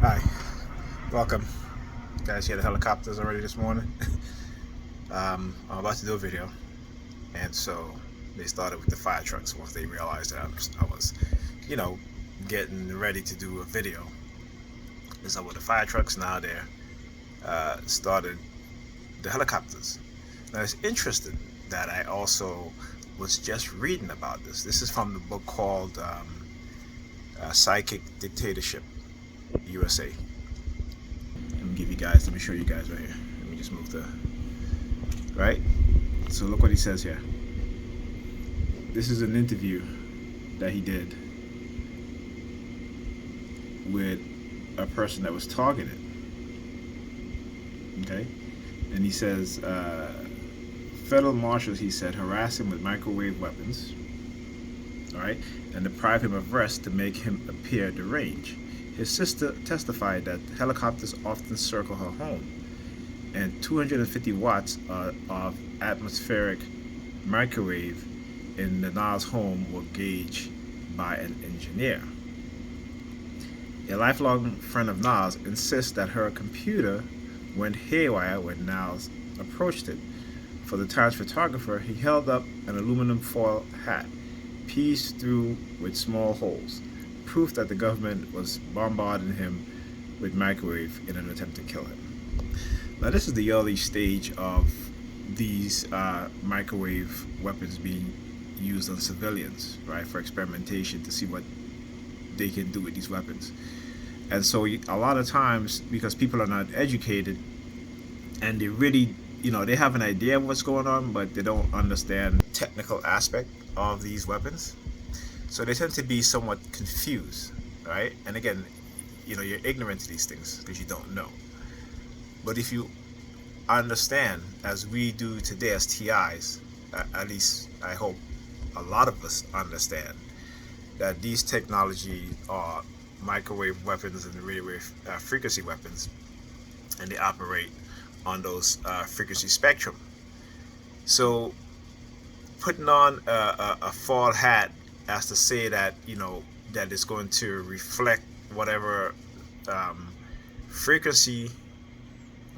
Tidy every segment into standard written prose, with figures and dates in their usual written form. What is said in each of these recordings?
Hi, welcome. Guys, hear the helicopters already this morning. I'm about to do a video, and so they started with the fire trucks once they realized that I was, you know, getting ready to do a video. They started with the fire trucks. Now they're started the helicopters. Now it's interesting that I also was just reading about this. This is from the book called Psychic Dictatorship USA. Let me show you guys right here. Let me just move the right. So look what he says here. This is an interview that he did with a person that was targeted. Okay, and he says federal marshals, he said, harass him with microwave weapons. All right, and deprive him of rest to make him appear deranged. His sister testified that helicopters often circle her home, and 250 watts of atmospheric microwave in the Niles home were gauged by an engineer. A lifelong friend of Niles insists that her computer went haywire when Niles approached it. For the Times photographer, he held up an aluminum foil hat, pieced through with small holes, proof that the government was bombarding him with microwave in an attempt to kill him. Now, this is the early stage of these microwave weapons being used on civilians, right, for experimentation to see what they can do with these weapons. And so, a lot of times, because people are not educated and they really, they have an idea of what's going on, but they don't understand the technical aspect of these weapons. So they tend to be somewhat confused, right? And again, you're ignorant to these things because you don't know. But if you understand, as we do today as TIs, at least I hope a lot of us understand that these technologies are microwave weapons and radio wave frequency weapons, and they operate on those frequency spectrum. So putting on a fall hat as to say that that it's going to reflect whatever frequency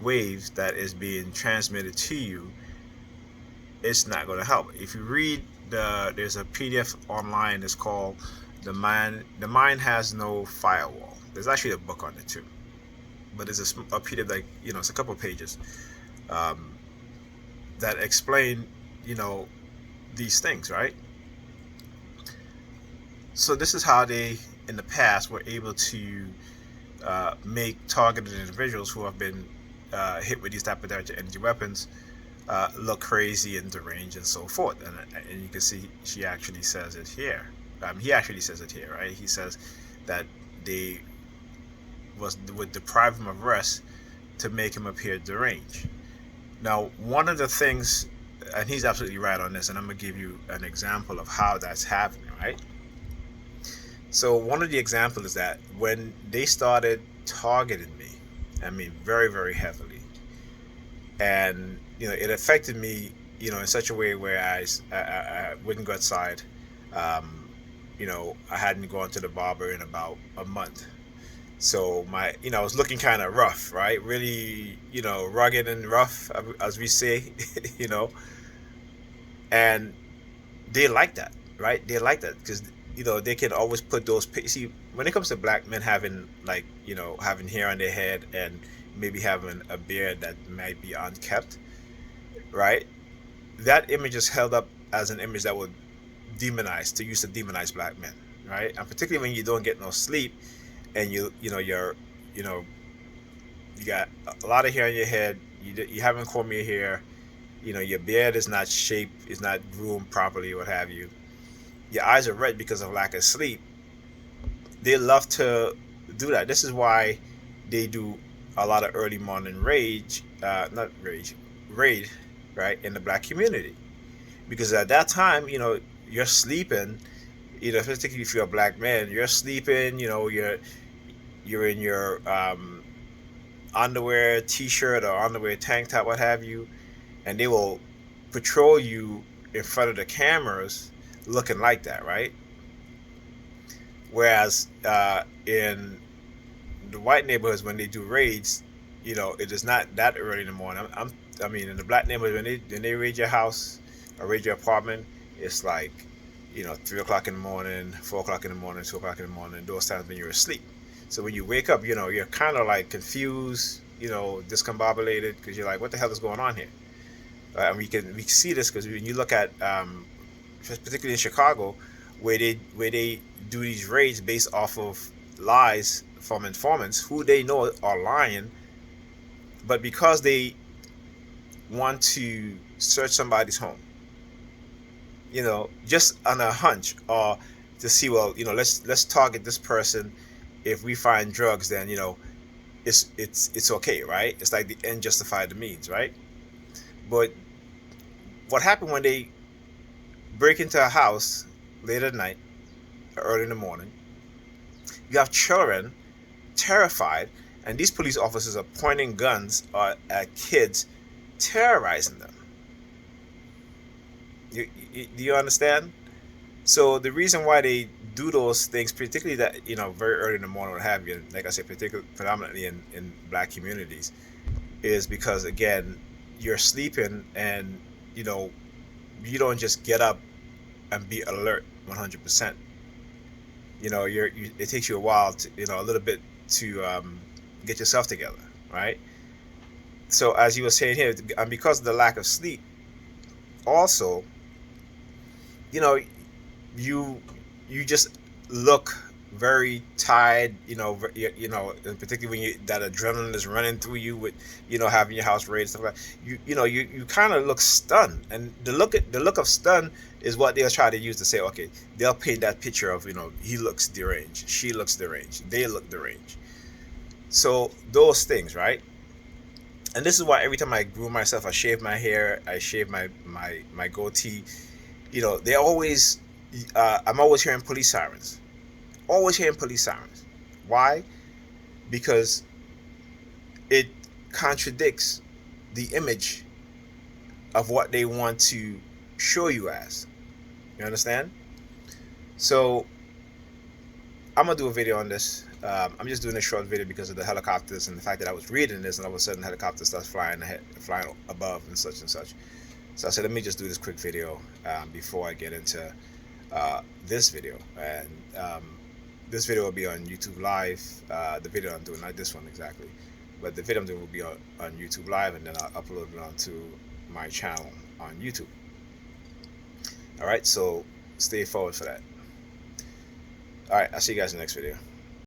waves that is being transmitted to you, it's not going to help. If you read there's a PDF online. It's called "The Mind Has No Firewall." There's actually a book on it too, but it's a PDF that it's a couple of pages that explain these things, right? So this is how they, in the past, were able to make targeted individuals who have been hit with these type of energy weapons look crazy and deranged and so forth. And you can see she actually says it here. He actually says it here, right? He says that they would deprive him of rest to make him appear deranged. Now, one of the things, and he's absolutely right on this, and I'm going to give you an example of how that's happening, right? So one of the examples is that when they started targeting me, I mean, very, very heavily, and it affected me, in such a way where I wouldn't go outside. I hadn't gone to the barber in about a month, so I was looking kind of rough, right? Really, rugged and rough, as we say, you know, and they like that, right? They like that because they can always put those. See, when it comes to black men having having hair on their head and maybe having a beard that might be unkept, right? That image is held up as an image that would use to demonize black men, right? And particularly when you don't get no sleep and you know you got a lot of hair on your head, you haven't combed your hair, your beard is not shaped, is not groomed properly, what have you. Your eyes are red because of lack of sleep. They love to do that. This is why they do a lot of early morning not rage, raid, right, in the black community. Because at that time, you're sleeping, particularly if you're a black man, you're sleeping, you're in your underwear, t-shirt, or underwear tank top, what have you, and they will patrol you in front of the cameras looking like that, right? Whereas in the white neighborhoods, when they do raids, it is not that early in the morning. I mean, in the black neighborhood, when they raid your house or raid your apartment, it's like 3 o'clock in the morning, 4 o'clock in the morning, 2 o'clock in the morning. Those times when you're asleep. So when you wake up, you're kind of like confused, discombobulated, because you're like, what the hell is going on here? And we can see this because when you look at particularly in Chicago, where they do these raids based off of lies from informants who they know are lying, but because they want to search somebody's home, just on a hunch, or to see, well, let's target this person. If we find drugs, then it's okay, right? It's like the end justify the means, right? But what happened when they break into a house late at night, early in the morning? You have children terrified, and these police officers are pointing guns at kids, terrorizing them. Do you understand? So the reason why they do those things, particularly that very early in the morning, what have you, like I said, particularly predominantly in black communities, is because, again, you're sleeping, and you don't just get up and be alert 100%. It takes you a while to, a little bit to get yourself together, right? So as you were saying here, and because of the lack of sleep, also, you know, you you just look very tired. And particularly when that adrenaline is running through you with, having your house raised, stuff like that. You kind of look stunned, and the look of stunned is what they'll try to use to say, okay, they'll paint that picture of, he looks deranged, she looks deranged, they look deranged. So those things, right? And this is why every time I groom myself, I shave my hair, I shave my goatee. They always, I'm always hearing police sirens, always hearing police sirens. Why? Because it contradicts the image of what they want to show you as. You understand? So I'm gonna do a video on this. I'm just doing a short video because of the helicopters and the fact that I was reading this, and all of a sudden the helicopter starts flying above, and such and such. So I said, let me just do this quick video before I get into this video. And this video will be on YouTube Live. The video I'm doing, not this one exactly, but the video I'm doing will be on YouTube Live, and then I'll upload it onto my channel on YouTube. All right, so stay forward for that. All right, I'll see you guys in the next video.